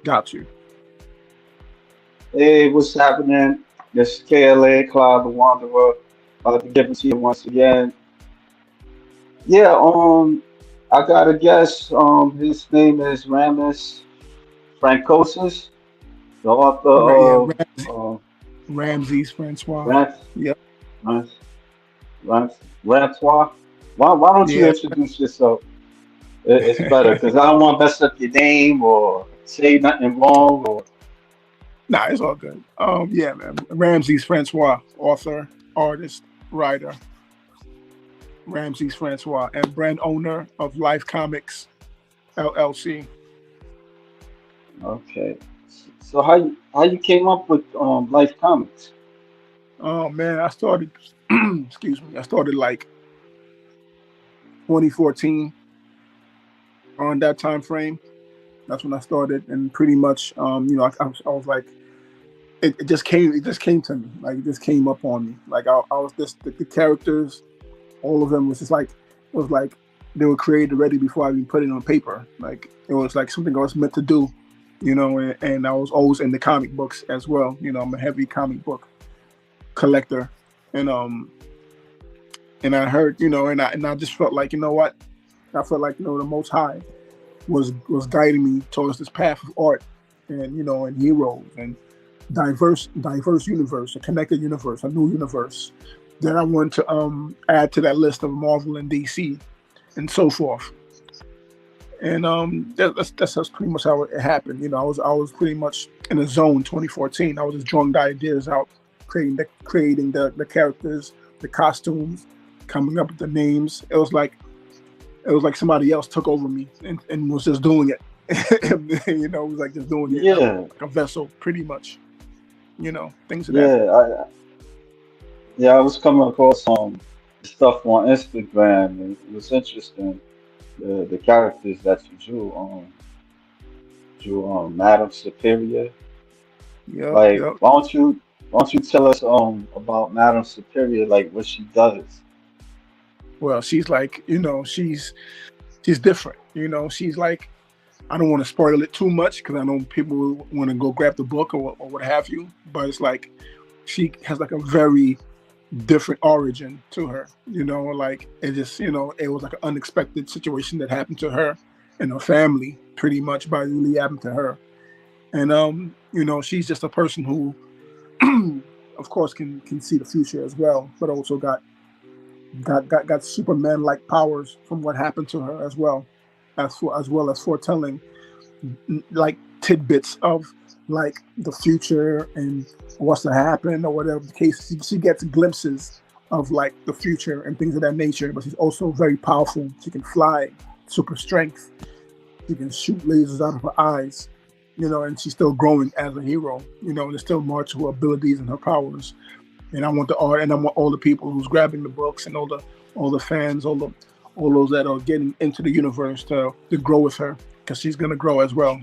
Got you. Hey, what's happening? This is KLA, Cloud the Wanderer. About to give it to you once again. Yeah, I got a guest. His name is Ramis Francosis, the Right, yeah, author of Ramses Francois. Rant, Yep. Rant, Rant, Rantois. Why don't you Yeah. introduce yourself? It's better because I don't want to mess up your name or say nothing wrong. Or Nah, it's all good. Yeah, man. Ramses Francois, author, artist, writer. Ramses Francois, and brand owner of Life Comics LLC. okay. So how you came up with Life Comics? Oh man, I started. Excuse me. I started like 2014 on that time frame. That's when I started, and pretty much, I was like, it just came. It just came to me. Like it just came up on me. Like I was just the characters, all of them was just like it was like they were created already before I even put it on paper. Like it was like something I was meant to do, and I was always in the comic books as well. I'm a heavy comic book collector, and and I heard, and I just felt like, what, I felt like, the Most High was guiding me towards this path of art, and heroes and diverse universe, a connected universe, a new universe. Then I wanted to add to that list of Marvel and DC and so forth. And that's pretty much how it happened. I was pretty much in a zone. 2014. I was just drawing the ideas out, creating the characters, the costumes, coming up with the names. It was like somebody else took over me and was just doing it. It was like just doing it Yeah, like a vessel, pretty much. Things of that. yeah, yeah. I was coming across stuff on Instagram, and it was interesting. The characters that you drew Madam Superior. Yep, Like, yep. why don't you tell us about Madam Superior, like what she does? Well, she's like, she's different. She's like, I don't want to spoil it too much because I know people want to go grab the book or what have you. But it's like she has like a very different origin to her. Like it just, it was like an unexpected situation that happened to her and her family, pretty much by really happened to her. And she's just a person who, of course, can see the future as well, but also got Superman like powers from what happened to her as well, as well as foretelling like tidbits of like the future and what's to happen or whatever the case. She gets glimpses of like the future and things of that nature, but she's also very powerful. She can fly, super strength. She can shoot lasers out of her eyes, and she's still growing as a hero. And there's still more to her abilities and her powers. And I want the art, and I want all the people who's grabbing the books and all the fans, all those that are getting into the universe to grow with her because she's gonna grow as well.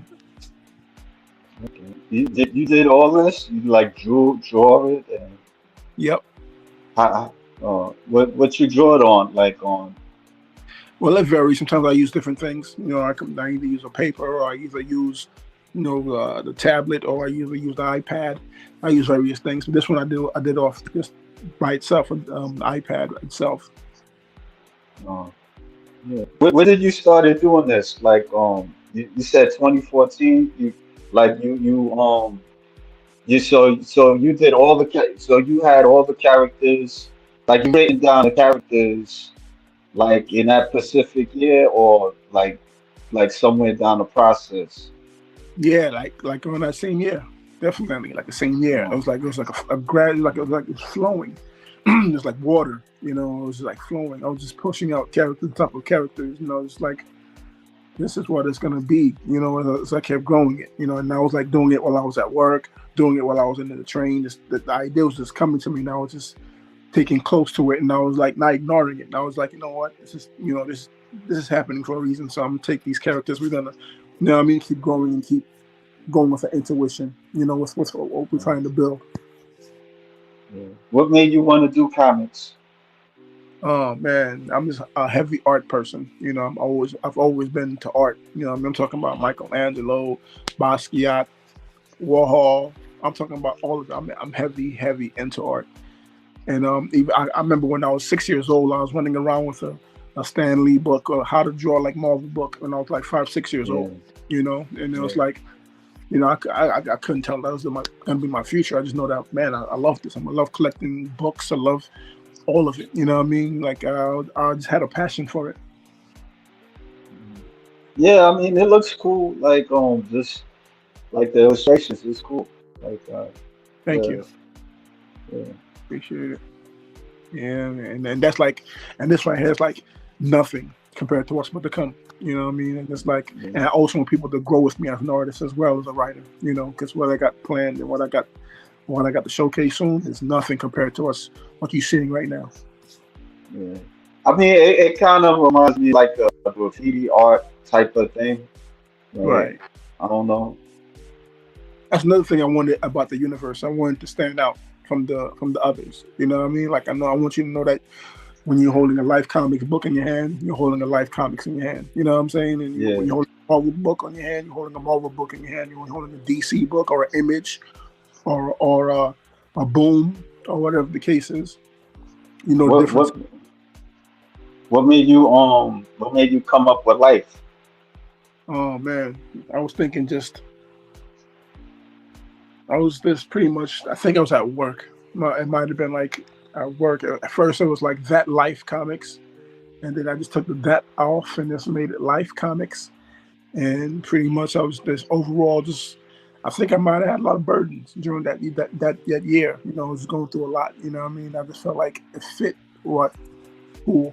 Okay. You did all this? You like draw it and Yep. what you draw it on? Like on Well, it varies. Sometimes I use different things. I either use a paper or I either use, the tablet or I usually use the iPad. I use various things. But this one I did off just by itself, the iPad itself. uh, yeah. When did you started doing this? Like you said 2014. You you did all so you had all the characters, like you written down the characters like in that specific year or like somewhere down the process. Yeah, like on that same year, definitely like the same year. Oh, It was like a grad, like it was flowing. It's like water, it was like flowing. I was just pushing out characters, top of characters. It's like this is what it's gonna be. As I kept growing it, and I was like doing it while I was at work, doing it while I was in the train. The idea was just coming to me, and I was just taking close to it, and I was like not ignoring it. And I was like, what, this is this is happening for a reason. So I'm gonna take these characters. We're gonna, what I mean, keep growing and keep going with the intuition. With what we're oh, trying to build. yeah. What made you want to do comics? Oh man, I'm just a heavy art person. I've always been to art. I'm talking about Michelangelo, Basquiat, Warhol. I'm talking about all of them. I'm heavy into art. And even, I remember when I was 6 years old, I was running around with a Stan Lee book or How to Draw Like Marvel book when I was like 5, 6 years Yeah, old. And it was yeah, like, I couldn't tell that was gonna be my future. I just know that, man, I love this. I love collecting books. I love all of it. You know what I mean? Like I just had a passion for it. yeah. I mean, it looks cool. Like just like the illustrations is cool. Like Thank you. the yeah, Appreciate it. Yeah, and that's like, and this right here is like nothing compared to what's about to come. You know what I mean? And it's like, yeah, and I also want people to grow with me as an artist as well as a writer. Because what I got planned and what I got to showcase soon is nothing compared to what you're seeing right now. yeah. I mean, it kind of reminds me like a graffiti art type of thing. Like Right. I don't know. That's another thing I wanted about the universe. I wanted to stand out from the others. You know what I mean? Like I want you to know that when you're holding a Life Comics book in your hand, you're holding a Life Comics in your hand. You know what I'm saying? And when Yeah, you're holding a Marvel book on your hand, you're holding a Marvel book in your hand. You're holding a DC book or an Image or a Boom or whatever the case is. You know the what difference. what what made you come up with life? Oh man, I was thinking just I was just pretty much. I think I was at work. It might have been like at work. At first, it was like That Life Comics, and then I just took the that off and just made it Life Comics. And pretty much I was just overall just. I think I might have had a lot of burdens during that year. I was going through a lot. You know what I mean? I just felt like it fit what who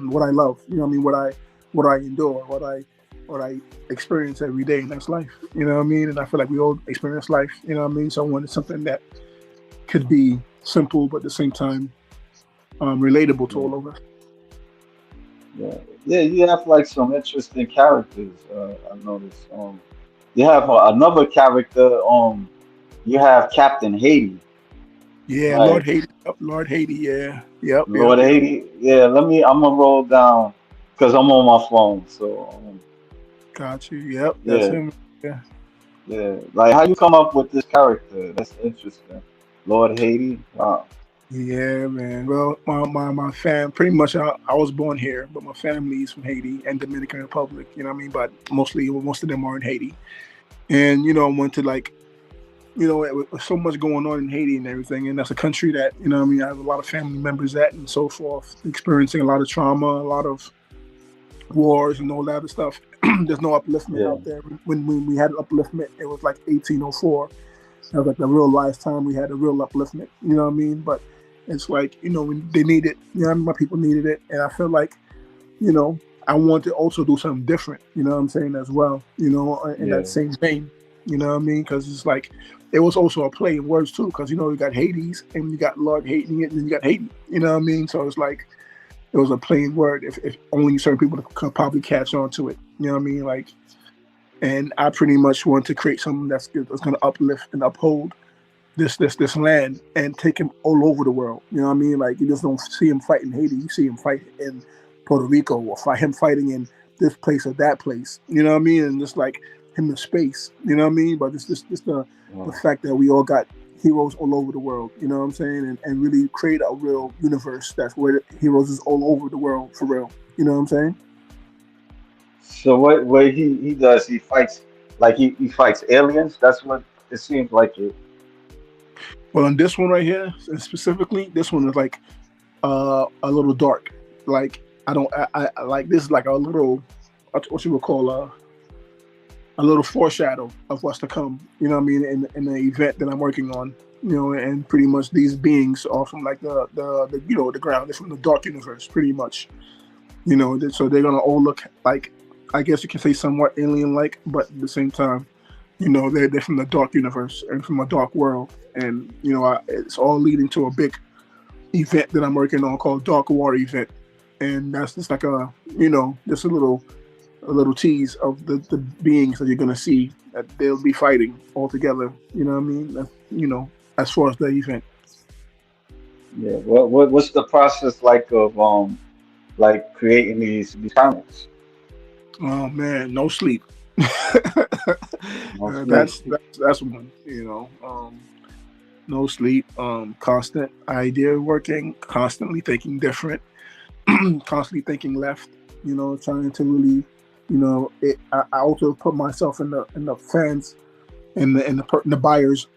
what I love. You know what I mean? What I endure, what I experience every day, and that's life. You know what I mean? And I feel like we all experience life. You know what I mean? So I wanted something that could be simple, but at the same time relatable to Yeah, all of us. yeah, yeah. You have like some interesting characters. I noticed. You have another character. You have Captain Haiti. Yeah, Lord Like Haiti. Yep, Lord Haiti. Yeah. Yep. Yep. Lord Yep. Haiti. Yeah, let me. I'm gonna roll down because I'm on my phone. So Got you. Yep. That's yeah, him. Yeah. yeah. Like how you come up with this character? That's interesting. Lord Haiti. Wow. Yeah, man. Well, my fam, pretty much I was born here, but my family is from Haiti and Dominican Republic, you know what I mean? But most of them are in Haiti. And, I went to like, with so much going on in Haiti and everything. And that's a country that, what I mean, I have a lot of family members at and so forth, experiencing a lot of trauma, a lot of wars and all that other stuff. There's no upliftment Yeah, out there. When we had upliftment, it was like 1804. That was like the real last time we had a real upliftment. You know what I mean? But it's like when they need it. My people needed it, and I feel like you know I want to also do something different. You know what I'm saying as well. In that yeah, same vein. You know what I mean? Because it's like it was also a play in words too. Because you got Hades and you got Lord hating it, and then you got Haiti. You know what I mean? So it's like it was a plain word. If only certain people could probably catch on to it. You know what I mean? Like, and I pretty much want to create something that's good, that's going to uplift and uphold this land and take him all over the world. You know what I mean? Like you just don't see him fight in Haiti. You see him fight in Puerto Rico or fight him fighting in this place or that place. You know what I mean? And just like him in space. You know what I mean? But it's just the wow. fact that we all got heroes all over the world. You know what I'm saying? And really create a real universe that's where heroes is all over the world for real. You know what I'm saying? So what he does? He fights like he fights aliens. That's what it seems like. It. Well, on this one right here, specifically, this one is like a little dark. Like I don't I like this is like a little what you would call a little foreshadow of what's to come. You know what I mean? In the event that I'm working on. And pretty much these beings are from like the the ground. They're from the dark universe, pretty much. So they're gonna all look like I guess you can say somewhat alien-like, but at the same time, they're from the dark universe and from a dark world, and it's all leading to a big event that I'm working on called Dark War event, and that's just like just a little tease of the beings that you're gonna see that they'll be fighting all together. You know what I mean? As far as the event. Yeah. What's the process like of like creating these comics? Oh man, no sleep. Mostly. That's one. No sleep. Constant idea working. Constantly thinking different. Constantly thinking left. Trying to really, I also put myself in the fans in the buyers,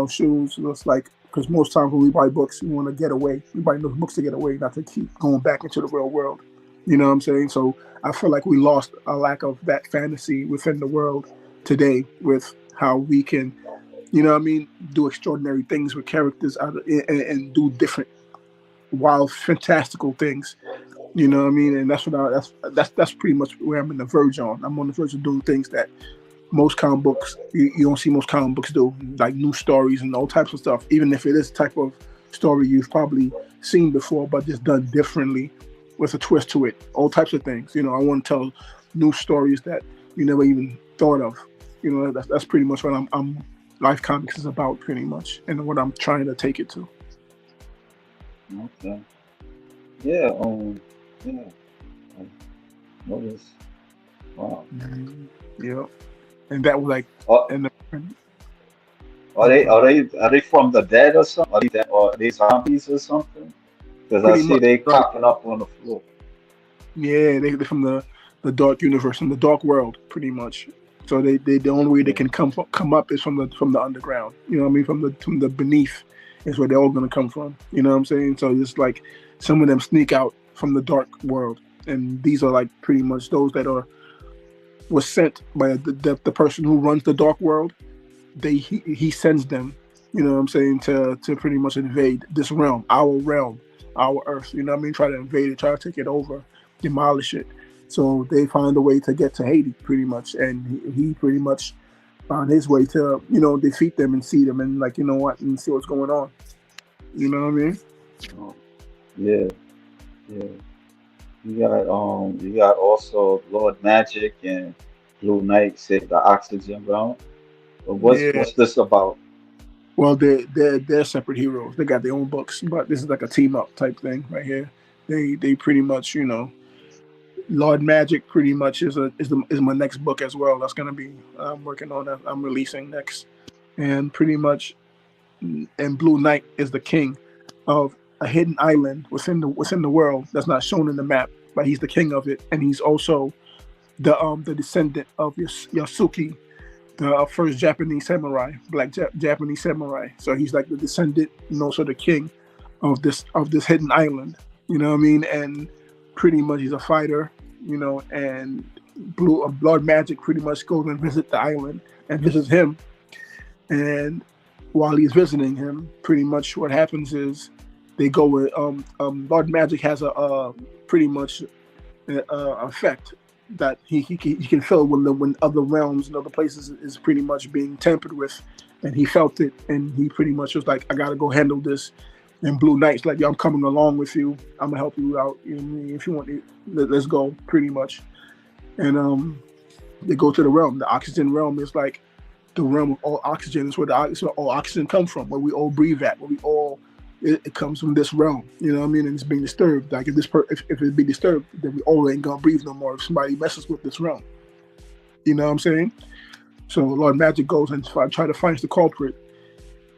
shoes. It's like because most times when we buy books, we want to get away. We buy those books to get away, not to keep going back into the real world. You know what I'm saying? So I feel like we lost a lack of that fantasy within the world today with how we can, what I mean, do extraordinary things with characters and do different, wild, fantastical things. You know what I mean? And that's pretty much where I'm in the verge on. I'm on the verge of doing things that most comic books you don't see most comic books do, like new stories and all types of stuff. Even if it is a type of story you've probably seen before, but just done differently with a twist to it. All types of things. I want to tell new stories that you never even thought of. That's pretty much what I'm Life Comics is about, pretty much, and what I'm trying to take it to. Okay. Yeah. Yeah. I noticed. Wow. Mhm. Yeah, and that was like, Are, and the, are they are they are they from the dead or something? Are they dead, or are they zombies or something? Because I pretty see much they like, popping up on the floor. yeah, they're from the dark universe, from the dark world, pretty much. So they the only way they Yeah. can come up is from the underground. You know what I mean? From the beneath is where they're all gonna come from. You know what I'm saying? So it's like some of them sneak out from the dark world, and these are like pretty much those that are was sent by the person who runs the dark world. He sends them. You know what I'm saying, to pretty much invade this realm, our Earth. You know what I mean? Try to invade it, try to take it over, demolish it. So they find a way to get to Haiti, pretty much, and he pretty much found his way to defeat them and see them and like what and see what's going on. You know what I mean? Oh, yeah. Yeah. You got also Lord Magic and Blue Knight save the oxygen realm. But Yeah. what's this about? Well, they're separate heroes. They got their own books, but this is like a team up type thing right here. They pretty much Lord Magic pretty much is my next book as well. That's gonna be I'm working on that. I'm releasing next, and pretty much, and Blue Knight is the king of a hidden island within the world that's not shown in the map, but he's the king of it, and he's also the descendant of Yasuki, the first Japanese samurai, black Japanese samurai. So he's like the descendant, so the king of this hidden island. You know what I mean? And pretty much he's a fighter. And Blue Lord Magic pretty much goes and visit the island and visits him. And while he's visiting him, pretty much what happens is they go with Lord Magic has a pretty much effect that he can feel when other realms and other places is pretty much being tampered with, and he felt it, and he pretty much was like, I gotta go handle this. And Blue Knight's like, yo, I'm coming along with you. I'm gonna help you out. If you want it, let's go, pretty much. And they go to the realm. The oxygen realm is like the realm of all oxygen. It's where all oxygen comes from, where we all breathe at, where we all it comes from this realm. You know what I mean? And it's being disturbed. Like if it be disturbed, then we all ain't gonna breathe no more if somebody messes with this realm. You know what I'm saying? So Lord Magic goes and try to find the culprit,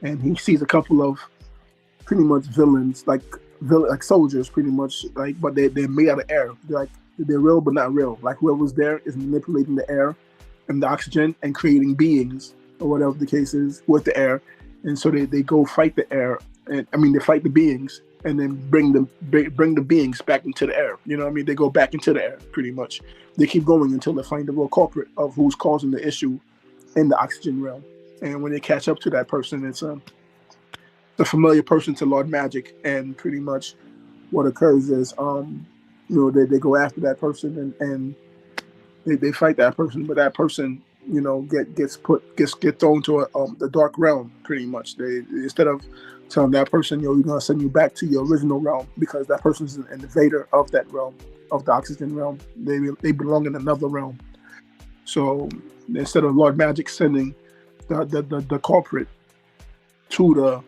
and he sees a couple of pretty much villains, like soldiers, pretty much, like, but they're made out of air. They're real but not real. Like whoever's there is manipulating the air and the oxygen and creating beings or whatever the case is with the air. And so they go fight the air, and I mean they fight the beings and then bring the beings back into the air. You know what I mean? They go back into the air pretty much. They keep going until they find the real culprit of who's causing the issue in the oxygen realm. And when they catch up to that person, it's the familiar person to Lord Magic, and pretty much what occurs is they go after that person, and they fight that person, but that person get thrown to the dark realm pretty much. They instead of telling that person, we're gonna send you back to your original realm because that person's an invader of that realm, of the oxygen realm. They belong in another realm. So instead of Lord Magic sending the culprit to the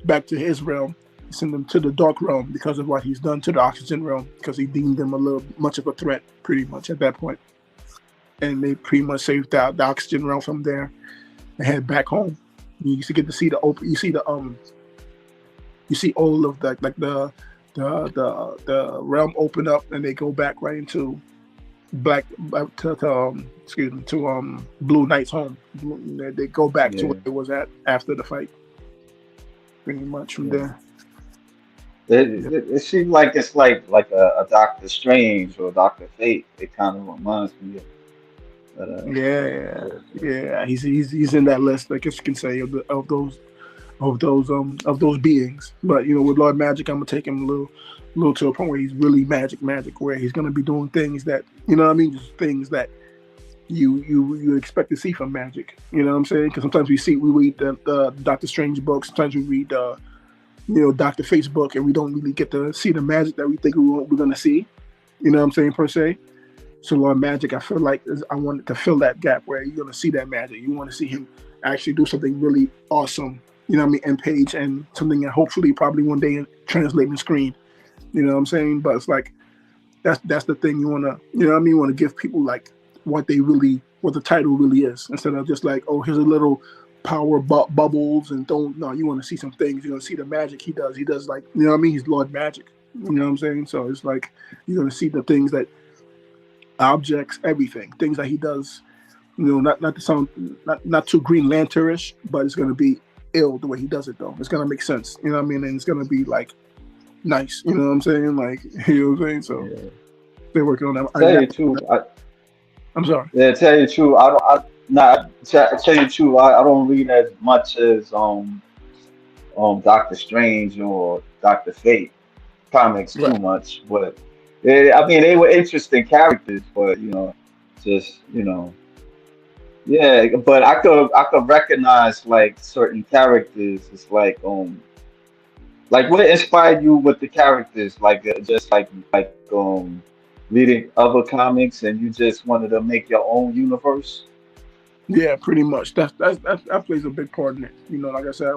back to his realm, sent them to the dark realm because of what he's done to the oxygen realm, because he deemed them a little much of a threat, pretty much at that point. And they pretty much saved out the oxygen realm from there and head back home. You used to get to see the open. You see all of the like the realm open up, and they go back right into to Blue Knight's home. They go back to where it was at after the fight, pretty much from there. It seems like it's like a Doctor Strange or Doctor Fate. It kind of reminds me of. But, Yeah. He's in that list, I guess you can say, of those beings. But with Lord Magic, I'm gonna take him a little to a point where he's really magic, where he's gonna be doing things that just things that you expect to see from magic. You know what I'm saying? Because sometimes we read the Doctor Strange books, sometimes we read Doctor Fate's book, and we don't really get to see the magic that we think we're gonna see. You know what I'm saying, per se. So Lord Magic, I feel like I wanted to fill that gap where you're gonna see that magic. You want to see him actually do something really awesome. You know what I mean? And page, and something that hopefully probably one day translate and screen. You know what I'm saying? But it's like that's the thing you wanna you want to give people like what the title really is, instead of just like, oh, here's a little power bubbles and don't. No, you want to see some things. You're gonna see the magic he does. He does, like, he's Lord Magic. You know what I'm saying? So it's like you're gonna see the things that objects, everything, things that he does. Not to sound not too Green Lanternish, but it's gonna be ill the way he does it though. It's gonna make sense. You know what I mean? And it's gonna be like nice. You know what I'm saying? Like, you know what I'm saying? So they're working on that. I'm sorry. Yeah, tell you the truth. Tell you the truth. I don't read as much as Doctor Strange or Doctor Fate comics too much, but I mean, they were interesting characters, but just yeah. But I could recognize like certain characters. It's like what inspired you with the characters? Like just reading other comics, and you just wanted to make your own universe. Yeah, pretty much. That plays a big part in it. Like I said,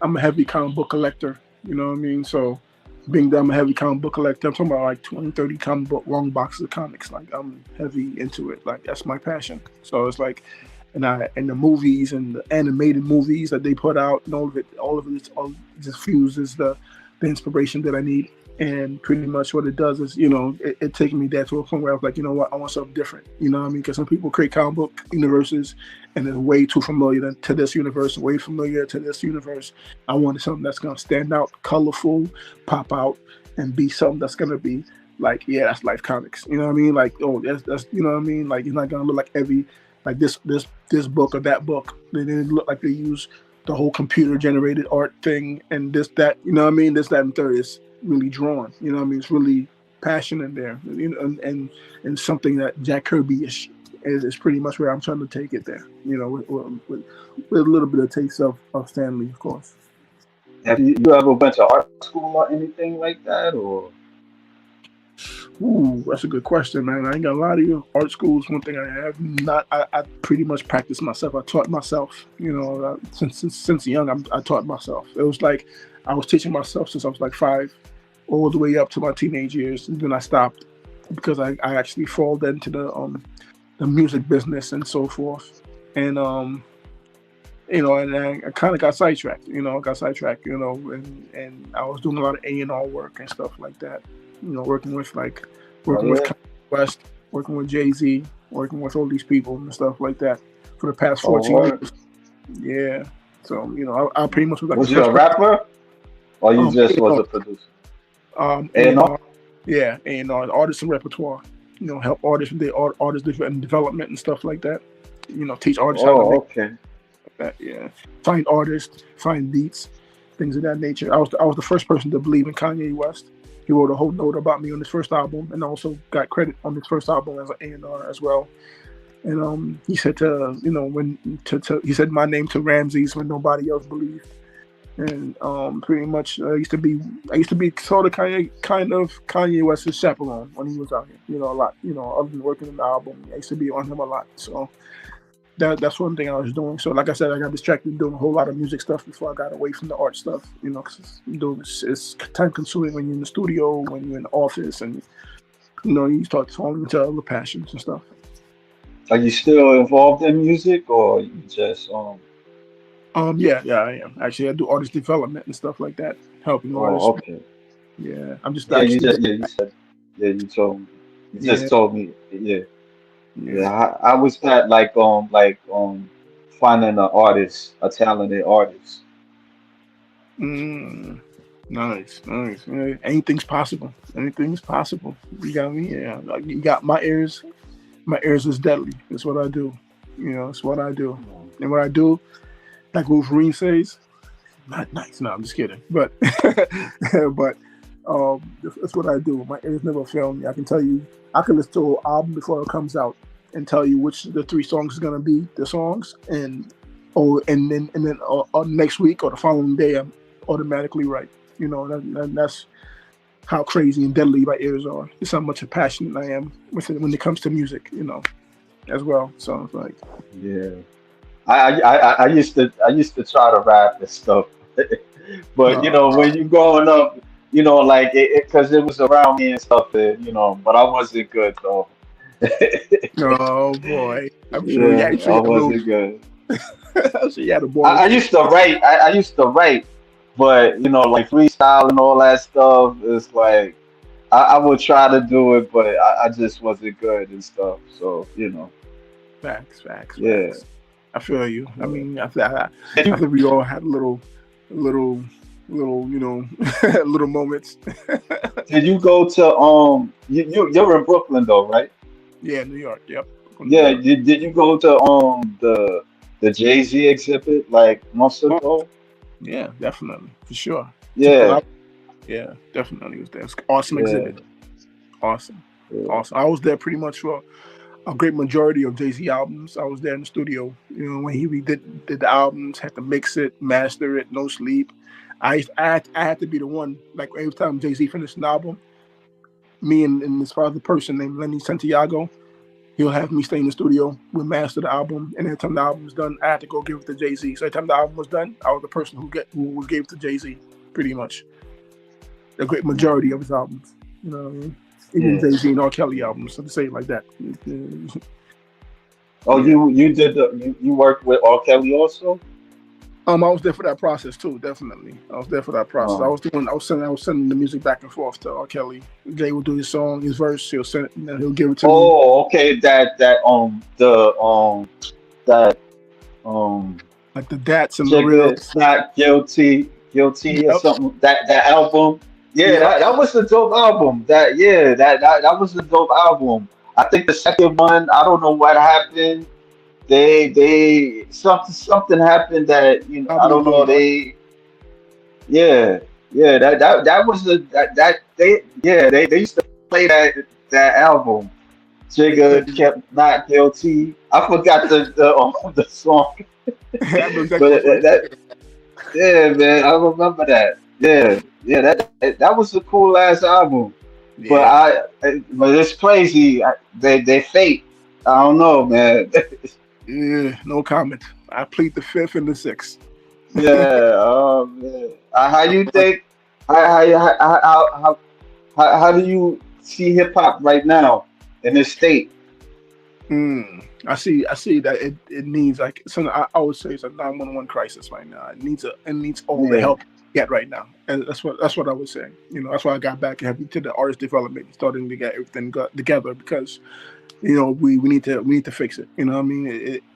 I'm a heavy comic book collector. You know what I mean? So being that I'm a heavy comic book collector, I'm talking about like 20, 30 comic book long boxes of comics. Like, I'm heavy into it. Like, that's my passion. So it's like, and the movies and the animated movies that they put out, and all of it just fuses the inspiration that I need. And pretty much what it does is, it taking me there to a point where I was like, you know what, I want something different. You know what I mean? Because some people create comic book universes and they're way too familiar to this universe, way familiar to this universe. I wanted something that's going to stand out, colorful, pop out, and be something that's going to be like, yeah, that's Life Comics. You know what I mean? Like, oh, that's you know what I mean? Like, it's not going to look like like this book or that book. They didn't look like they use the whole computer generated art thing and this, that, you know what I mean? This, that, and third is really drawn. You know what I mean? It's really passion in there. And something that Jack Kirby is pretty much where I'm trying to take it there. With a little bit of taste of Stanley, of course. Have you ever went to art school or anything like that, or? Ooh, that's a good question, man. I ain't got a lot of you. Art school is one thing I have not. I pretty much practiced myself. I taught myself. Since young, I taught myself. It was like I was teaching myself since I was like 5, all the way up to my teenage years, and then I stopped because I actually fall into the music business and so forth, and and I kind of got sidetracked. And I was doing a lot of A&R work and stuff like that. Working with Kanye West, working with Jay-Z, working with all these people and stuff like that for the past 14 years. Yeah. So, I pretty much was like. Was you a rapper? Or you just was a producer? A&R? Yeah, A&R, artists and repertoire. Help artists with their artist development and stuff like that. Teach artists how to make that. Yeah. Find artists, find beats, things of that nature. I was the first person to believe in Kanye West. He wrote a whole note about me on his first album, and also got credit on his first album as an A&R as well. And he said he said my name to Ramses when nobody else believed. And pretty much I used to be sort of Kanye West's chaperone when he was out here. A lot. Other than working on the album, I used to be on him a lot. So that's one thing I was doing. So like I said, I got distracted doing a whole lot of music stuff before I got away from the art stuff. You know, because it's time consuming when you're in the studio, when you're in the office, and you start falling into other passions and stuff. Are you still involved in music, or you just Yeah, I am. Actually, I do artist development and stuff like that, helping Oh, artists. okay. Yeah, I'm just Yeah, you actually, just you said you told me. You just yeah, told me. Yeah, yeah. yeah. I was that finding an artist, a talented artist. Mm, nice, nice. Yeah, anything's possible. Anything's possible. You got me. Yeah, like, you got my ears. My ears is deadly. That's what I do. It's what I do. And what I do, like Wolverine says, not nice. No, I'm just kidding. But but that's what I do. My ears never fail me. I can tell you, I can listen to an album before it comes out and tell you which the three songs is gonna be the songs, and then next week or the following day, I'm automatically right. That's how crazy and deadly my ears are. It's how much a passionate I am with it when it comes to music. As well. So it's like, Yeah. I used to try to rap and stuff, but uh, when you growing up, like because it was around me and stuff, but I wasn't good though. oh boy, I'm sure. Yeah, Yeah, I'm sure I you had a little. wasn't good. I'm sure you had a I bars. used to write. I used to write, but like freestyle and all that stuff is like I would try to do it, but I just wasn't good and stuff. So Facts, facts, yeah. facts. I feel you. I Yeah. mean, Did I you think we all had little, little, little moments. did you go to you're in Brooklyn though, right? Yeah, New York. Yep, from New Yeah. York. Did you go to the Jay-Z exhibit like months Oh, ago? yeah, definitely for sure. Took a Yeah. lot. Yeah, definitely was there. It's awesome Yeah. exhibit. Awesome, Yeah. awesome. I was there pretty much for a great majority of Jay Z albums. I was there in the studio. When he did the albums, had to mix it, master it, no sleep. I had to be the one. Like every time Jay Z finished an album, me and this other person named Lenny Santiago, he'll have me stay in the studio. We master the album, and every time the album was done, I had to go give it to Jay Z. So every time the album was done, I was the person who gave it to Jay Z. Pretty much the great majority of his albums. You know what I mean? Even Yeah. Jay Z and R. Kelly albums, so to say it like that. Oh, Yeah. you did you worked with R. Kelly also? I was there for that process too. Definitely, I was there for that process. Um, I was sending the music back and forth to R. Kelly. Jay would do his song, his verse. He'll send it, and then he'll give it to me. oh, okay. That um Like the Dats and the Jigga Reels. not guilty or Yep, something. That album. Yeah, yep. that was a dope album. That was a dope album. I think the second one, I don't know what happened. They something happened that I Probably don't know. Lord. Yeah, yeah, that was the that they yeah they used to play that album. Jigga kept not guilty. I forgot the song, I know exactly but what you're that saying. yeah, man, I remember that. Yeah, yeah, that was a cool ass album. But Yeah, but it's crazy. They fake. I don't know, man. yeah. No comment. I plead the fifth and the sixth. Yeah. Man. How you think? How do you see hip hop right now in this state? I see. I see that it needs like so. I would say it's a 911 crisis right now. It needs all the Yeah. help it get right now, and that's what I was saying. That's why I got back heavy to the artist development, starting to get everything together because we need to fix it. You know what I mean?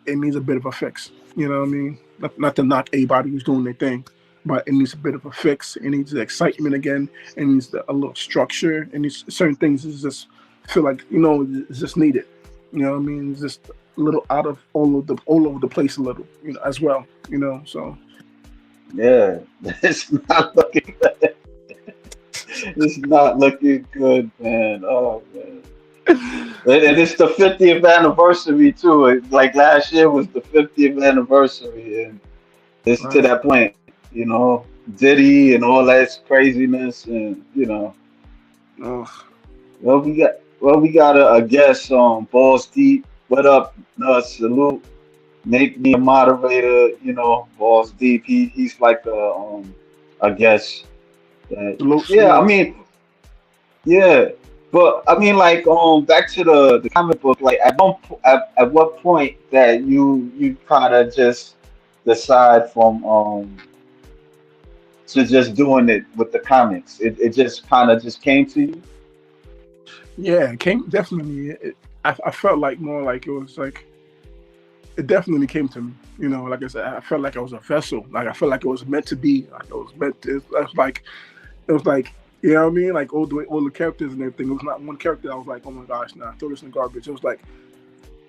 It needs a bit of a fix. You know what I mean? Not to knock anybody who's doing their thing, but it needs a bit of a fix. It needs the excitement again. It needs a little structure. It needs certain things is just feel like it's just needed. You know what I mean? It's just a little out of all over the place a little, as well. So Yeah. It's not looking. It's not looking good, man. Oh man. And it's the 50th anniversary too. Like last year was the 50th anniversary, and it's to right. that point, Diddy and all that craziness, and Oh, well, we got a guest on Balls Deep. What up? Salute. make me a moderator. Boss Deep. He's like I guess. Yeah, I Salute. mean, yeah, but I mean, like, back to the comic book. Like, at what point that you kind of just decide from to just doing it with the comics? It just kind of just came to you. Yeah, it came definitely. I felt like more like it was like it definitely came to me. Like I said, I felt like I was a vessel. Like I felt like it was meant to be. Like it was meant. It was like you know what I mean. Like all the characters and everything. It was not one character. I was like, oh my gosh, nah, throw this in the garbage. It was like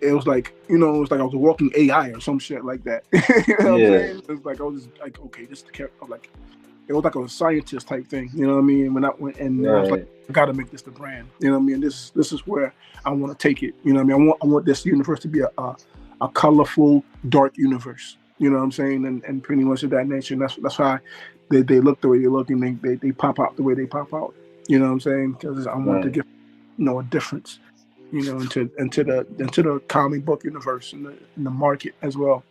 I was a walking AI or some shit like that. You know what I'm Yeah, saying? It was like I was just like, okay, this is the character. I was like, it was like a scientist type thing. You know what I mean? When I went and then I was like, right, I got to make this the brand. You know what I mean? This is where I want to take it. You know what I mean? I want this universe to be a colorful, dark universe. You know what I'm saying? And pretty much of that nature. And that's why they look the way they look and they pop out the way they pop out. You know what I'm saying? Because I want to right. give a difference. Into the comic book universe and the market as well.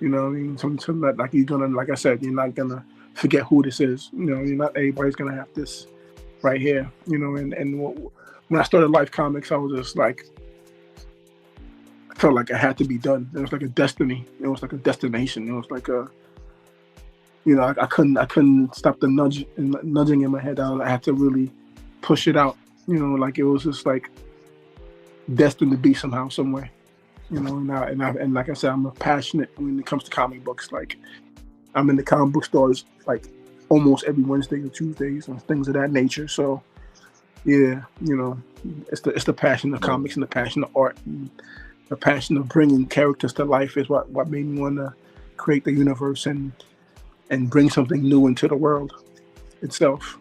You know what I mean? Something that like you're gonna like I said, you're not gonna forget who this is. You're not everybody's gonna have this right here. When I started Life Comics, I was just like I felt like it had to be done. It was like a destiny. It was like a destination. It was like I couldn't stop the nudging in my head. I had to really push it out. Like it was just like destined to be somehow, somewhere. And like I said, I'm a passionate when it comes to comic books. Like I'm in the comic book stores like almost every Wednesday or Tuesdays and things of that nature. So yeah, it's the passion of Yeah. comics and the passion of art and the passion of bringing characters to life is what made me want to create the universe and bring something new into the world itself.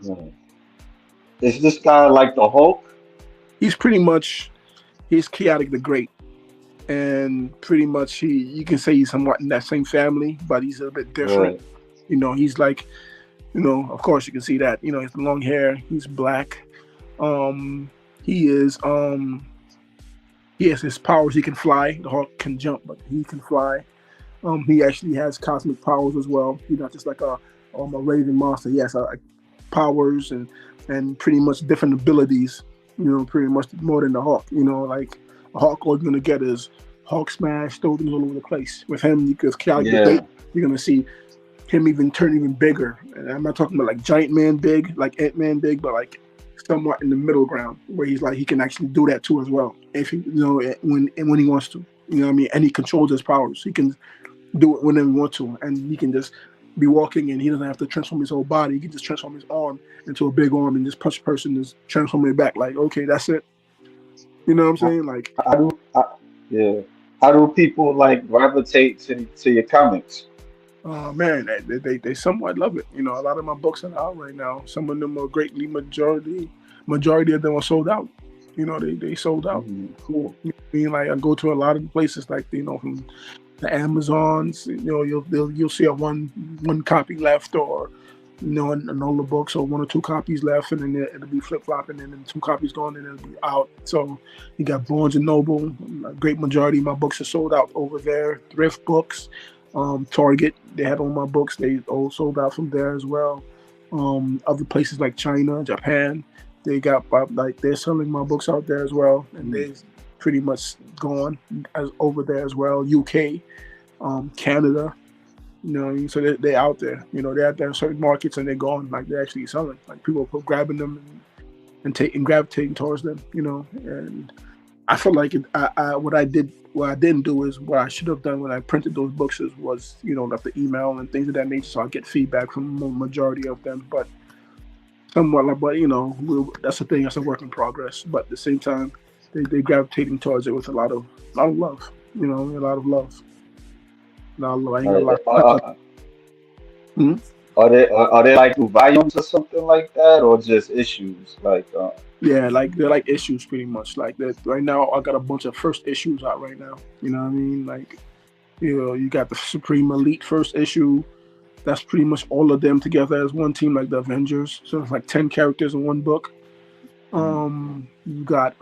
Yeah. Is this guy like the Hulk? He's pretty much he's chaotic the great, and pretty much you can say he's somewhat in that same family, but he's a bit different. Right. He's like of course you can see that. He has the long hair. He's black. Um, he is. He has his powers. He can fly. The Hawk can jump, but he can fly. He actually has cosmic powers as well. He's not just like a raving monster. He has powers and pretty much different abilities. Pretty much more than the Hawk. Like a Hawk, all you're gonna get is Hawk smash, throw things all over the place. With him, you could chaotic debate. Yeah. You're gonna see him even turn even bigger. And I'm not talking about like giant man big, like Ant Man big, but like somewhat in the middle ground where he's like he can actually do that too as well. If he, when he wants to, what I mean, and he controls his powers. He can do it whenever he wants to, and he can just be walking and he doesn't have to transform his whole body. He can just transform his arm into a big arm and just punch a person, just transform it back. Like okay, that's it. You know what I'm How, saying? Like how do yeah? How do people like gravitate to your comics? man, they somewhat love it. A lot of my books are out right now. Some of them are greatly majority of them are sold out. They sold out. Cool. I mean, like I go to a lot of places, like from the Amazons. You'll see a one copy left, or in all the books, or one or two copies left, and then it'll be flip flopping, and then two copies gone, and it'll be out. So you got Barnes and Noble. A great majority of my books are sold out over there. Thrift books, Target. They had all my books. They all sold out from there as well. Other places like China, Japan, they got like they're selling my books out there as well, and they pretty much gone as over there as well. UK, Canada, what I mean? So they're out there. They're out there in certain markets and they're gone. Like they're actually selling. Like people are grabbing them and taking gravitating towards them. And I feel like what I didn't do is what I should have done when I printed those books was left the email and things of that nature, so I get feedback from the majority of them. But somewhat like, but that's the thing. That's a work in progress. But at the same time, they gravitating towards it with a lot of love. A lot of love. Not a lot. I ain't gonna Are, lie. are, Hmm? are they like volumes or something like that, or just issues? Like, Yeah, like they're like issues pretty much. Like that right now, I got a bunch of first issues out right now. You know what I mean? Like you got the Supreme Elite first issue. That's pretty much all of them together as one team, like the Avengers. So it's like 10 characters in one book. mm, You got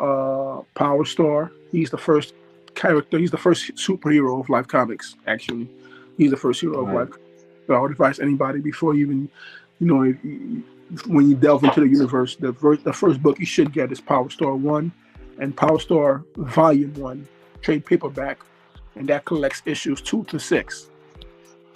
Power Star. He's the first character. He's the first superhero of Life Comics. Actually, he's the first hero of Right. Life. So I would advise anybody before you even, when you delve into the universe, the first book you should get is Power Star One, and Power Star Volume One, trade paperback, and that collects issues 2 to 6.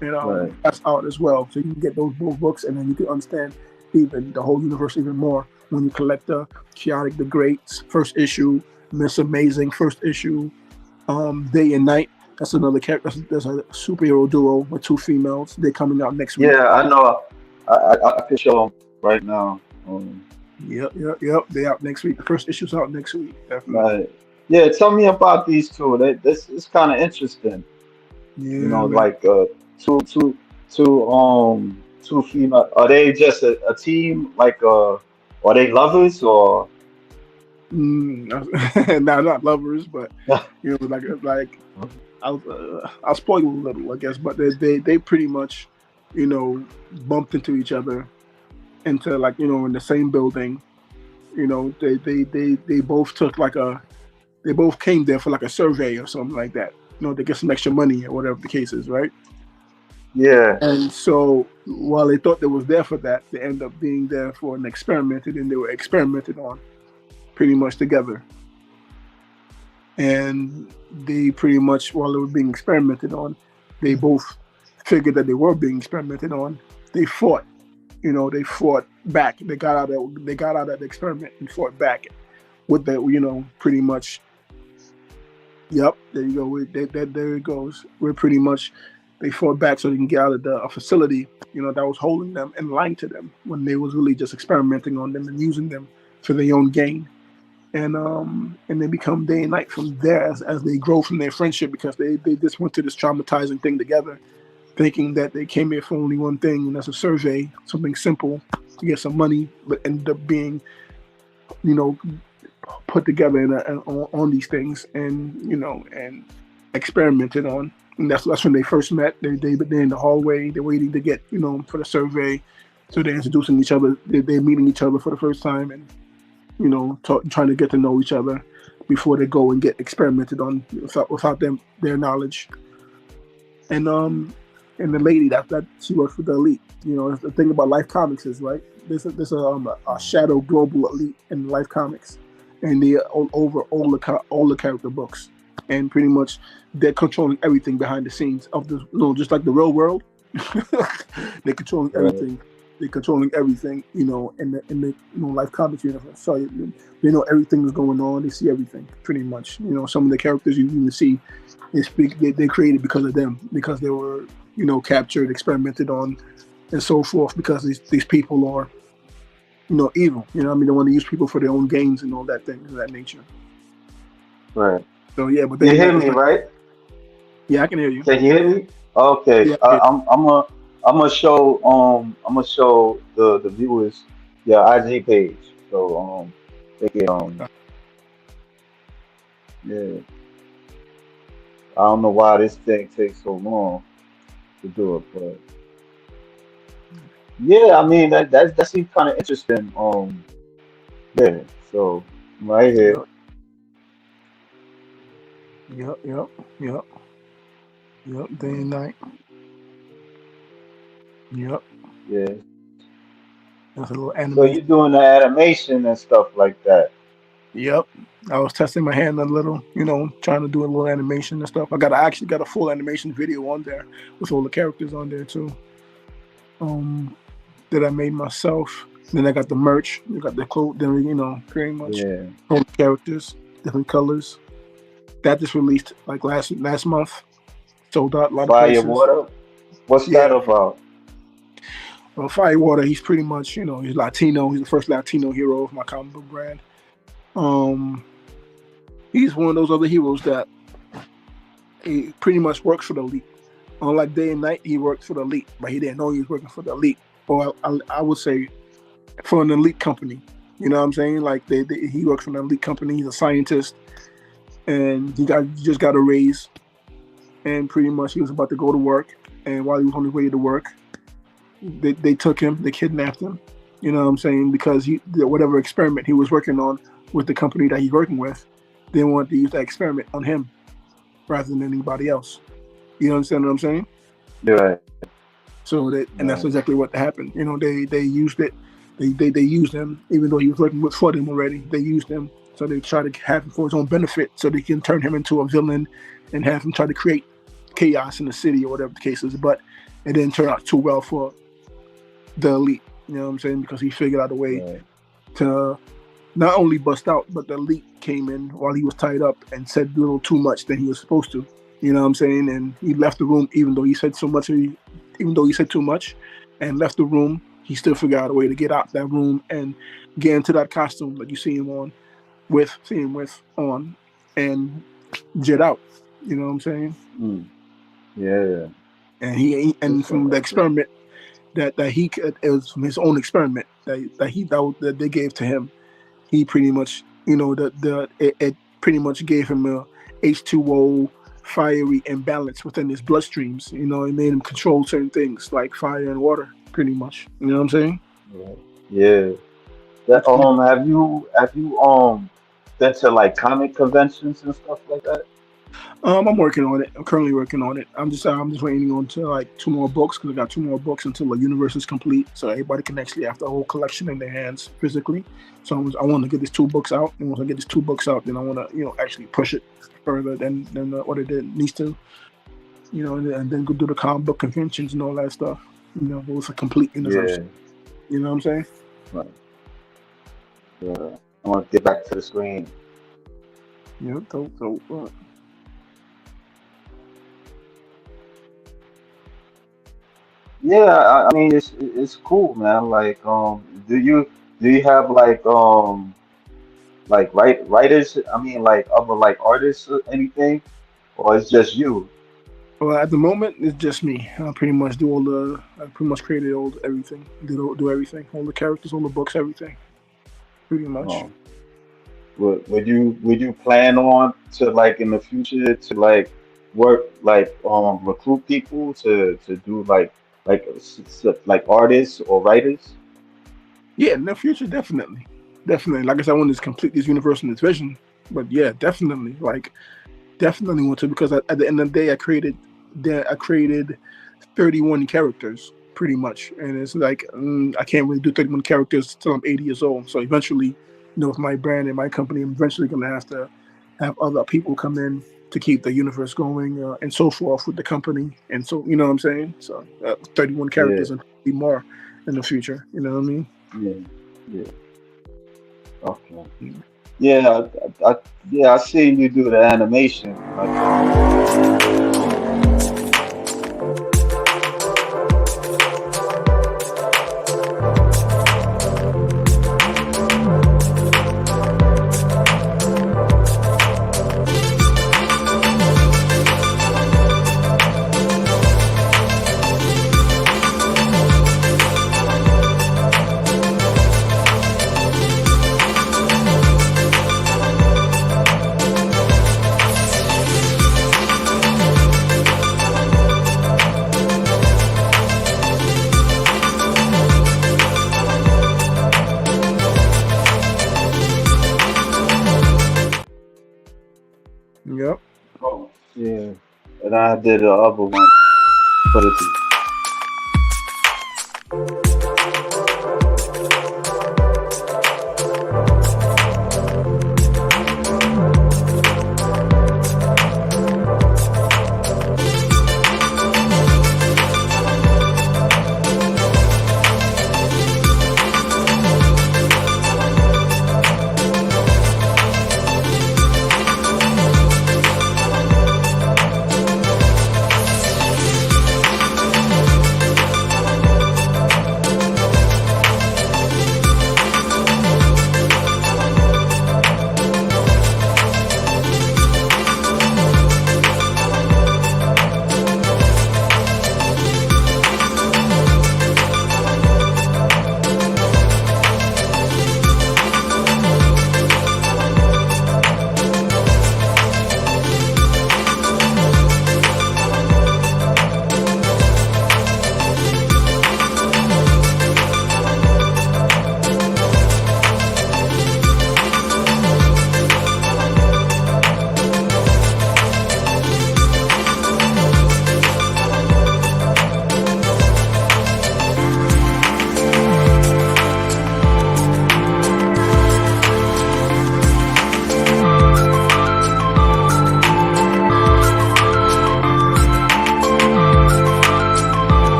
Right. That's out as well. So you can get those both books, and then you can understand even the whole universe even more when you collect the Chaotic the Greats first issue, Miss Amazing first issue, Day and Night. That's another character. There's a superhero duo with 2 females. They're coming out next week. Yeah, I know. I can show 'em right now. Yep. They out next week. The first issue's out next week. Definitely. Right. Yeah, tell me about these two. This is kind of interesting. Yeah, You know, man. like two female. Are they just a team? Like are they lovers or? Now not lovers, but like I'll spoil you a little, I guess. But they pretty much, bumped into each other into in the same building. They both took they both came there for like a survey or something like that. To get some extra money or whatever the case is, right? Yeah. And so while they thought they was there for that, they end up being there for an experiment, and they were experimented on pretty much together. And they pretty much, while they were being experimented on, they both figured that they were being experimented on. They fought, they fought back. They got out of the experiment and fought back with that, pretty much. Yep, there you go. There it goes. We're pretty much, they fought back so they can get out of the facility, that was holding them and lying to them when they was really just experimenting on them and using them for their own gain. And they become Day and Night from there as they grow from their friendship, because they just went through this traumatizing thing together, thinking that they came here for only one thing, and that's a survey, something simple to get some money, but ended up being, put together on these things and and experimented on. And that's when they first met. They're in the hallway. They're waiting to get for the survey, so they're introducing each other. They're meeting each other for the first time, and trying to get to know each other before they go and get experimented on without their knowledge. And the lady that she works for the elite. The thing about Life Comics is, right, there's a shadow global elite in Life Comics, and they are over all the character books, and pretty much they're controlling everything behind the scenes of the just like the real world. They're controlling everything. They're controlling everything, in the Life Comics universe. So they know everything that's going on. They see everything pretty much. Some of the characters you even see, they created because of them, because they were captured, experimented on, and so forth. Because these people are evil. They want to use people for their own gains and all that things of that nature. Right. So yeah, but you hear me, right? Yeah, I can hear you. Can you hear me? Okay. Yeah, I'm gonna show the viewers your IG page. So they can yeah. I don't know why this thing takes so long to do it, but yeah, I mean that seems kind of interesting. Yeah. So right here. Yep. Day and Night. Yep. Yeah. That's a little So animation. you're doing the animation and stuff like that. Yep. I was testing my hand a little, trying to do a little animation and stuff. I actually got a full animation video on there with all the characters on there too. That I made myself. Then I got the merch. I got the clothes. Then pretty much all the characters, different colors. That just released like last month. Sold out a lot of places. Firewater. What's that about? Well, Firewater, he's pretty much, he's Latino. He's the first Latino hero of my comic book brand. He's one of those other heroes that he pretty much works for the elite. Unlike Day and Night, he worked for the elite, but he didn't know he was working for the elite. Or I would say for an elite company. You know what I'm saying? Like he works for an elite company. He's a scientist, and he just got a raise. And pretty much he was about to go to work, and while he was on his way to work, they took him, they kidnapped him. You know what I'm saying? Because whatever experiment he was working on with the company that he's working with, they wanted to use that experiment on him. rather than anybody else. You understand what I'm saying? Right. So that, and that's Right. exactly what happened. You know, they used it. They used him, even though he was working for them already. They used him, so they try to have him for his own benefit, so they can turn him into a villain and have him try to create chaos in the city or whatever the case is. But it didn't turn out too well for the elite. You know what I'm saying? Because he figured out a way Right. to not only bust out, but the elite came in while he was tied up and said a little too much than he was supposed to. You know what I'm saying? And he left the room, even though he said so much. Even though he said too much, and left the room, he still figured out a way to get out that room and get into that costume that you see him on, and jet out. You know what I'm saying? Mm. Yeah. And and from the experiment that it was from his own experiment that they gave to him, he pretty much, you know, it pretty much gave him a H2O fiery imbalance within his bloodstreams. You know, it made him control certain things like fire and water, pretty much. You know what I'm saying? Right. Yeah. That have you been to like comic conventions and stuff like that? I'm working on it. I'm currently working on it. I'm just waiting on to like 2 more books, because I got 2 more books until the universe is complete, so everybody can actually have the whole collection in their hands physically. So I want to get these 2 books out, and once I get these 2 books out, then I want to, you know, actually push it further than what it needs to, you know, and then go do the comic book conventions and all that stuff. You know, it was a complete universe. Yeah. You know what I'm saying? Right. Yeah. I want to get back to the screen. Yeah. So Yeah, I mean it's cool, man. Like, do you have like writers? I mean, like other like artists or anything, or it's just you? well, at the moment, it's just me. I pretty much created everything. Do everything, all the characters, all the books, everything, pretty much. Um, would you plan on to like in the future to like work like recruit people to do like artists or writers? Yeah, in the future, definitely. Like I said, I want to complete this universe and this vision. But yeah, definitely want to, because at the end of the day, I created 31 characters pretty much, and it's like I can't really do 31 characters till I'm 80 years old. So eventually, you know, with my brand and my company, I'm eventually gonna have to have other people come in to keep the universe going, and so forth with the company. And so, you know what I'm saying? So 31 Yeah, characters and be more in the future. You know what I mean? yeah, yeah. Okay. Yeah, yeah. I seen you do the animation. Like, Yep. oh, yeah. And I did the other one for the.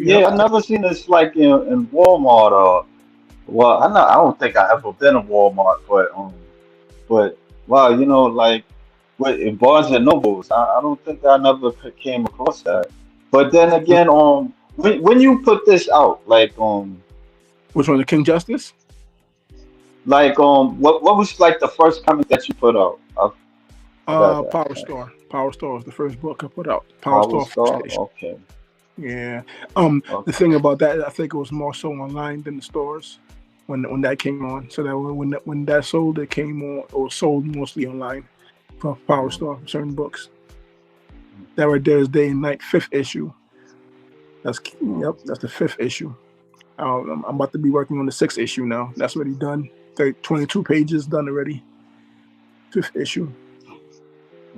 Yep. Yeah, I never seen this like in Walmart or well, I don't think I ever been in Walmart, but wow, like with in Barnes and Nobles, I don't think I never came across that. But then again, when you put this out, Which one? The King Justice? what was like the first comic that you put out? I got that. Power Star. Power Star was the first book I put out. Power Power Star first Star. issue. Okay. Yeah. The Okay. thing about that, I think it was more so online than the stores when that came on. So that when that sold, it came on or sold mostly online for Power Mm, Star certain books. That right there is Day and Night, fifth issue. That's mm, yep. That's the fifth issue. I'm about to be working on the sixth issue now. That's already done. 22 pages done already. Fifth issue.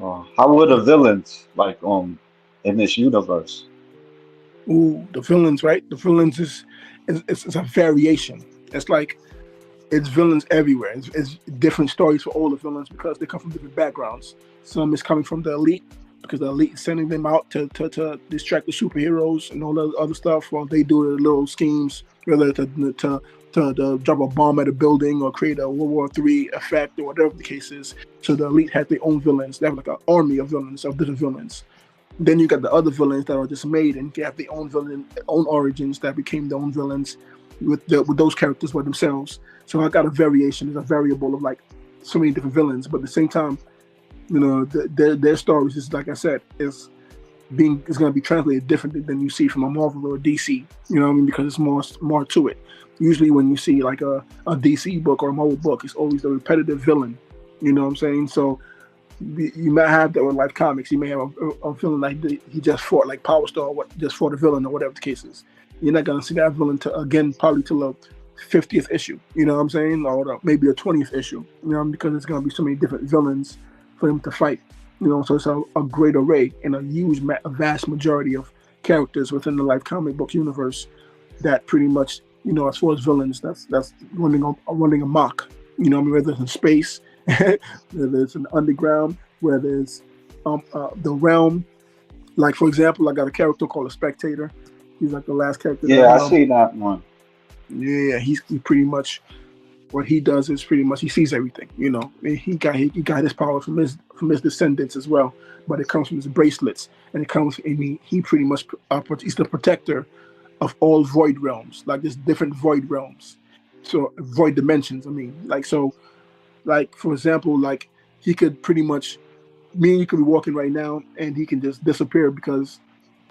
How were the villains in this universe? Ooh, the villains, right? The villains is a variation. It's like it's villains everywhere. It's different stories for all the villains because they come from different backgrounds. Some is coming from the elite because the elite is sending them out to distract the superheroes and all that other stuff while they do their little schemes, whether to drop a bomb at a building or create a World War III effect or whatever the case is. So the elite had their own villains. They have like an army of villains, of different villains. Then you got the other villains that are just made and have their own own origins that became their own villains with those characters by themselves. So I got a variation, it's a variable of like so many different villains, but at the same time, their stories is like I said is going to be translated differently than you see from a Marvel or a DC. You know what I mean? Because it's more to it. Usually when you see like a DC book or a Marvel book, it's always the repetitive villain. You know what I'm saying? So you might have that with Life Comics. You may have a villain like he just fought like Power Star, just fought a villain or whatever the case is. You're not gonna see that villain again probably till the 50th issue. You know what I'm saying, or maybe a 20th issue. You know, because there's gonna be so many different villains for him to fight. You know, so it's a great array and a vast majority of characters within the Life comic book universe that pretty much, as far as villains, that's running amok. You know, I mean, whether it's in space, whether it's in the underground, whether it's the realm. Like for example, I got a character called a Spectator. He's like the last character that Yeah, I see that one. yeah, he pretty much what he does is pretty much he sees everything. He got his power from his descendants as well, but it comes from his bracelets, and it comes and he pretty much he's the protector of all void realms, like there's different void realms, so void dimensions. I mean, like for example, like he could pretty much me and you could be walking right now, and he can just disappear because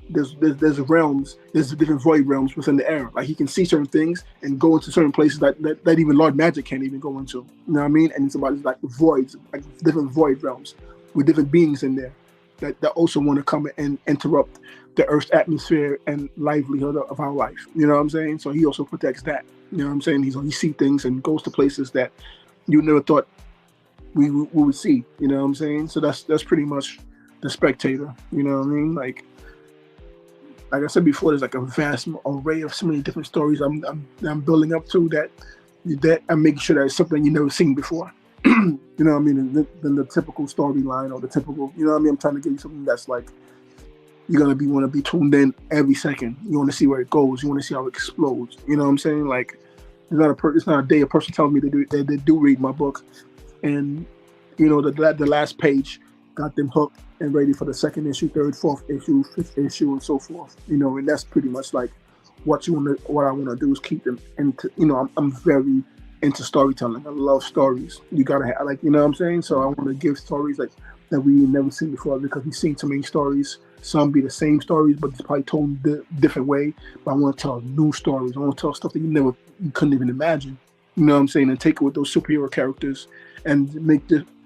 there's realms, there's different void realms within the air. Like he can see certain things and go into certain places that even Lord Magic can't even go into. You know what I mean? And it's about like voids, like different void realms with different beings in there that also want to come and interrupt the Earth's atmosphere and livelihood of our life. You know what I'm saying? So he also protects that. You know what I'm saying? He sees things and goes to places that you never thought we would see. You know what I'm saying? So that's pretty much the Spectator. You know what I mean? Like I said before, there's like a vast array of so many different stories I'm building up to that I'm making sure that it's something you've never seen before. You know what I mean? Than the typical storyline or the typical, you know what I mean? I'm trying to give you something that's like you're gonna want to be tuned in every second. You want to see where it goes. You want to see how it explodes. You know what I'm saying? Like it's not a day a person tells me they do read my book, and the last page got them hooked and ready for the second issue, third, fourth issue, fifth issue, and so forth. And that's pretty much like what I want to do is keep them into. I'm very into storytelling. I love stories. You gotta have like, you know what I'm saying. So I want to give stories like that we never seen before because we've seen so many stories. Some be the same stories, but it's probably told different way. But I want to tell new stories. I want to tell stuff that you couldn't even imagine. You know what I'm saying? And take it with those superhero characters and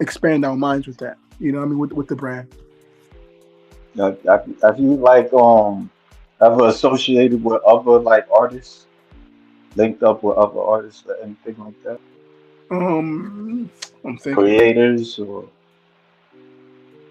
expand our minds with that. You know what I mean? With the brand. Have you ever associated with other like artists, linked up with other artists or anything like that? Um, I'm thinking. Creators or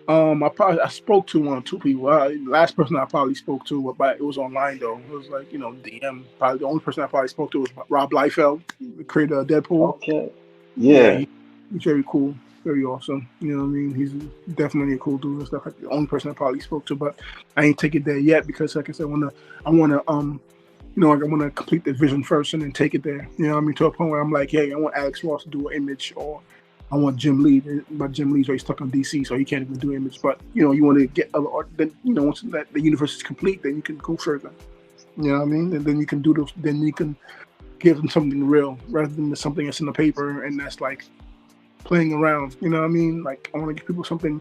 I spoke to one or two people. Last person I probably spoke to, but it was online though. It was like DM. Probably the only person I probably spoke to was Rob Liefeld, the creator of Deadpool. okay. Yeah, Yeah. he's very cool. very awesome. You know what I mean? He's definitely a cool dude and stuff. Like the only person I probably spoke to, but I ain't take it there yet because, like I said, I wanna like I want to complete the vision first and then take it there. You know what I mean? To a point where I'm like, hey, I want Alex Ross to do an image, or I want Jim Lee, but Jim Lee's already stuck on DC, so he can't even do image. But you want to get other art. Then once that the universe is complete, then you can go further. You know what I mean? And then you can do those. Then you can give them something real rather than something that's in the paper and that's like playing around. You know what I mean? Like I want to give people something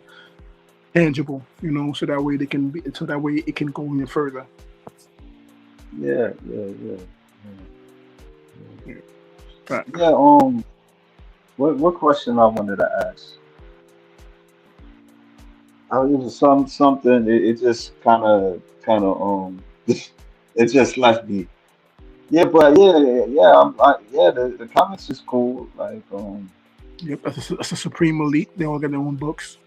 tangible. So that way it can go even further. Yeah. Right. Yeah. What question I wanted to ask? I it was something. It just kind of it just left me. Yeah, but yeah. The comics is cool. Like Yep, that's a Supreme Elite. They all got their own books.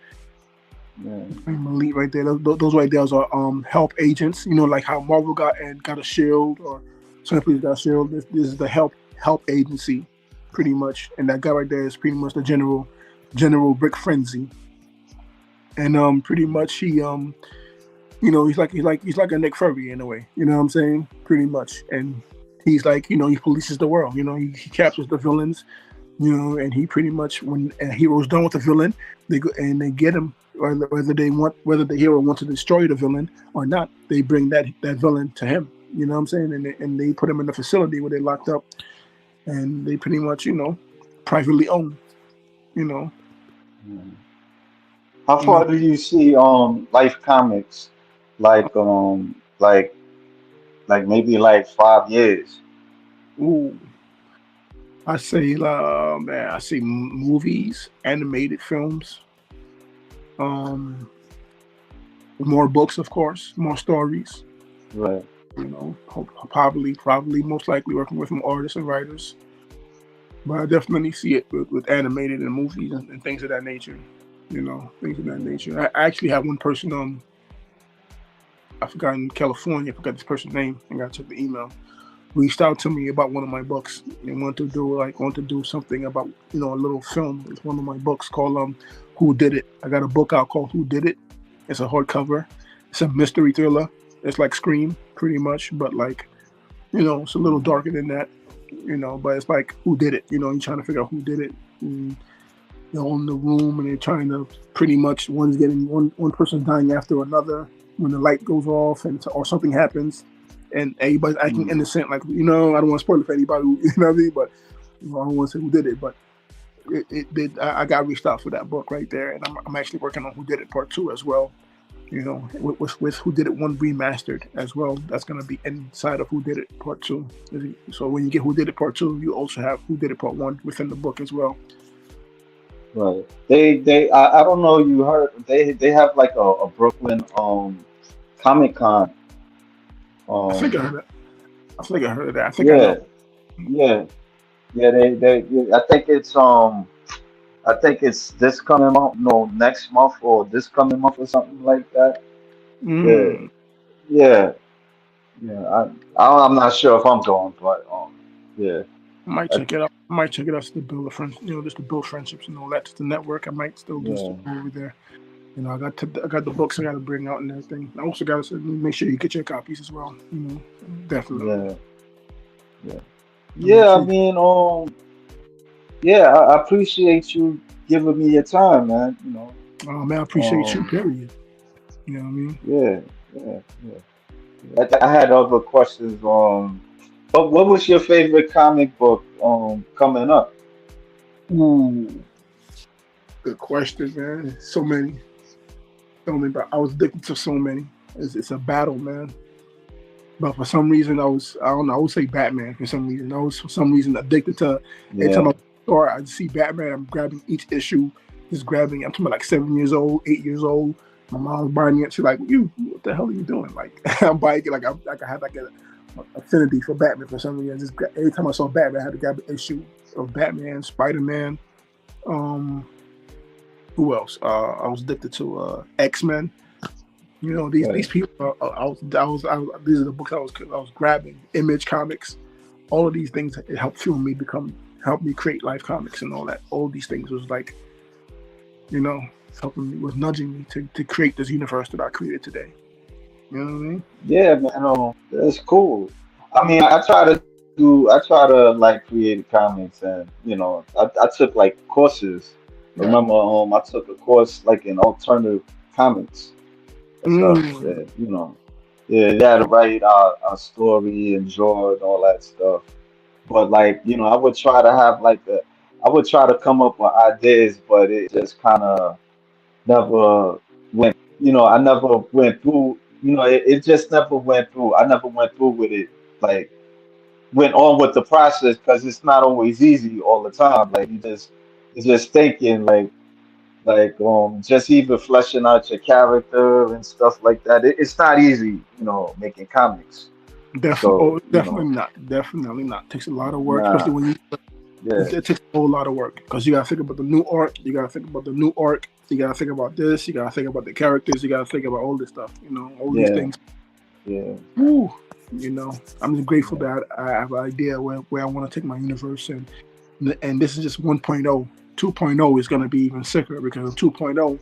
yeah, Supreme Elite right there. Those right there are help agents. Like how Marvel got a shield, or Simply got a shield. This is the help agency, pretty much. And that guy right there is pretty much the General Brick Frenzy. And pretty much he's like a Nick Fury in a way. You know what I'm saying? Pretty much. And he's like, he polices the world. He captures the villains. And he pretty much, when a hero's done with the villain, they go and they get him, whether the hero wants to destroy the villain or not, they bring that villain to him. You know what I'm saying? And they put him in a facility where they locked up, and they pretty much, privately own. yeah. How far do you see Life Comics like like maybe like 5 years? Ooh, I say, man, I see movies, animated films, um, more books, of course, more stories. Right. Probably, most likely working with some artists and writers. But I definitely see it with animated and movies and things of that nature. Things of that nature. I actually had one person, I forgot, in California, I forgot this person's name, I gotta check the email, reached out to me about one of my books. They wanted to do something about, a little film. It's one of my books called Who Did It. I got a book out called Who Did It. It's a hardcover. It's a mystery thriller. It's like Scream, pretty much, but like, it's a little darker than that, but it's like who did it? You're trying to figure out who did it. And they're all in the room and they're trying to pretty much one person dying after another when the light goes off or something happens and everybody's acting Mm. innocent. Like, I don't want to spoil it for anybody, you know what I mean? But I don't want to say who did it, but it did. I got reached out for that book right there, and I'm actually working on Who Did It Part 2 as well. With Who Did It 1 remastered as well. That's gonna be inside of Who Did It Part 2. So when you get Who Did It Part 2, you also have Who Did It Part 1 within the book as well. Right. I don't know. You heard they have like a Brooklyn Comic Con. I think I Um. heard that. I think I heard of that. I think I Yeah. know. Yeah. Yeah. I think it's this coming month. No, next month or this coming month or something like that. Yeah. Mm. Yeah. Yeah. I'm not sure if I'm going, but yeah. I might I, check it out. I might check it out just to build a friend, just to build friendships and all that. Just the network. I might still do yeah. stuff over there. I got the books I got to bring out and everything. I also got to make sure you get your copies as well. Definitely. Yeah. Yeah. Make Yeah. I sure. mean, yeah. I appreciate you giving me your time, man. Man, I appreciate you. Um. Period. You know what I mean? Yeah. Yeah. Yeah. I had other questions. What was your favorite comic book coming up? Ooh, good question, man. So many. But I was addicted to so many. It's a battle, man. But for some reason, I don't know. I would say Batman. For some reason, I was for some reason addicted to. Every time Yeah. I store, I see Batman. I'm grabbing each issue, just grabbing. I'm talking about like 7 years old, 8 years old. My mom's buying it. She's like, "You, what the hell are you doing?" Like I'm buying it. Like I had like a affinity for Batman for some reason. Every time I saw Batman, I had to grab an issue of Batman, Spider Man. Um, who else? I was addicted to X-Men. These Right. people. These are the books I was grabbing. Image Comics, all of these things. It helped fuel me help me create Life Comics and all that. All these things was like you know, it's helping me, was nudging me to create this universe that I created today. You know what I mean? Yeah, man. That's cool. I mean, I try to like create comics, and I took like courses. I Yeah. remember, I took a course like in alternative comics and stuff. Mm. Yeah, you had to write a story and draw and all that stuff. But like, I would try to come up with ideas, but it just kind of never went. I never went through. It just never went through. I never went through with it. Like, went on with the process because it's not always easy all the time. Like, you're just thinking just even fleshing out your character and stuff like that. It's not easy, making comics. So, Definitely not. Definitely not. Takes a lot of work, especially nah, when you. yeah, It takes a whole lot of work because you gotta think about the new arc. You gotta think about the new arc. You gotta think about this. You gotta think about the characters. You gotta think about all this stuff. All these yeah, things. yeah, Woo, I'm just grateful yeah, that I have an idea where I want to take my universe, and this is just 1.0. 2.0 is going to be even sicker because in 2.0,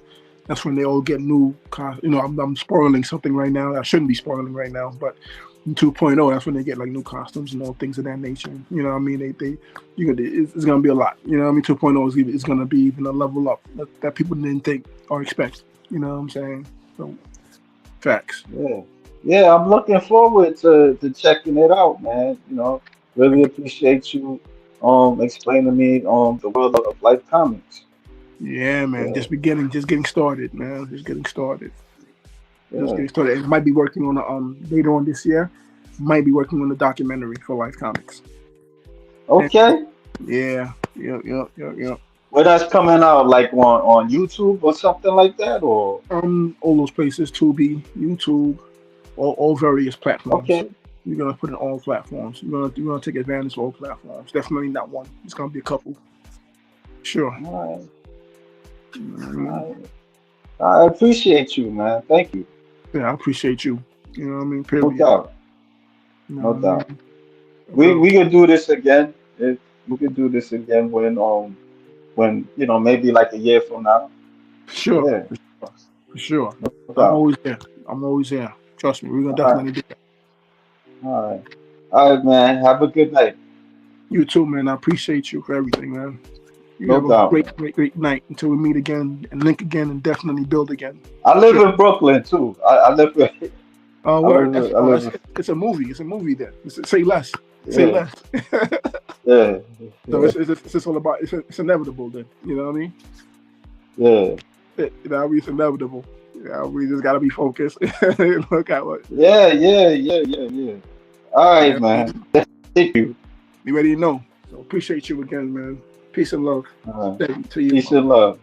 that's when they all get new. I'm spoiling something right now. I shouldn't be spoiling right now, but in 2.0, that's when they get like new costumes and all things of that nature. You know what I mean? It's going to be a lot. You know what I mean? 2.0 is going to be even a level up that people didn't think or expect. You know what I'm saying? So, facts. yeah. Yeah, I'm looking forward to checking it out, man. Really appreciate you explaining to me the world of Life Comics. Yeah, man. Yeah, Just getting started, man. Just getting started. Just yeah. getting started. And might be working on later on this year. Might be working on a documentary for Life Comics. And Okay. yeah, yeah. Well, that's coming out like on YouTube or something like that, or All those places, Tubi, YouTube, all various platforms. okay. We're gonna put it on all platforms. We're gonna take advantage of all platforms. Definitely not one. It's gonna be a couple. Sure. All right. Mm, All right. I appreciate you, man. Thank you. Yeah, I appreciate you. You know what I mean? No Period. doubt. You know No what I doubt. mean? We Bro. we could do this again. We could do this again when maybe like a year from now. Sure. Yeah, For sure. no I'm doubt. always there. I'm always there. Trust me, we're gonna All right. definitely do that. All right. All right, man. Have a good night. You too, man. I appreciate you for everything, man. You No have a doubt, great, man. great, great night until we meet again and link again and definitely build again. I live Sure. in Brooklyn too. I live. I Word. live. I live. It's a movie. It's a movie then. Say less. Say Yeah. less. Yeah. So Yeah. it's just all about it's inevitable then. You know what I mean? Yeah. It's inevitable. We just gotta be focused. Look at what. Yeah. Yeah. Yeah. Yeah. Yeah. All right, Yeah, man. Thank you. you already know. So appreciate you again, man. Peace and love. Uh, To you. Peace and love.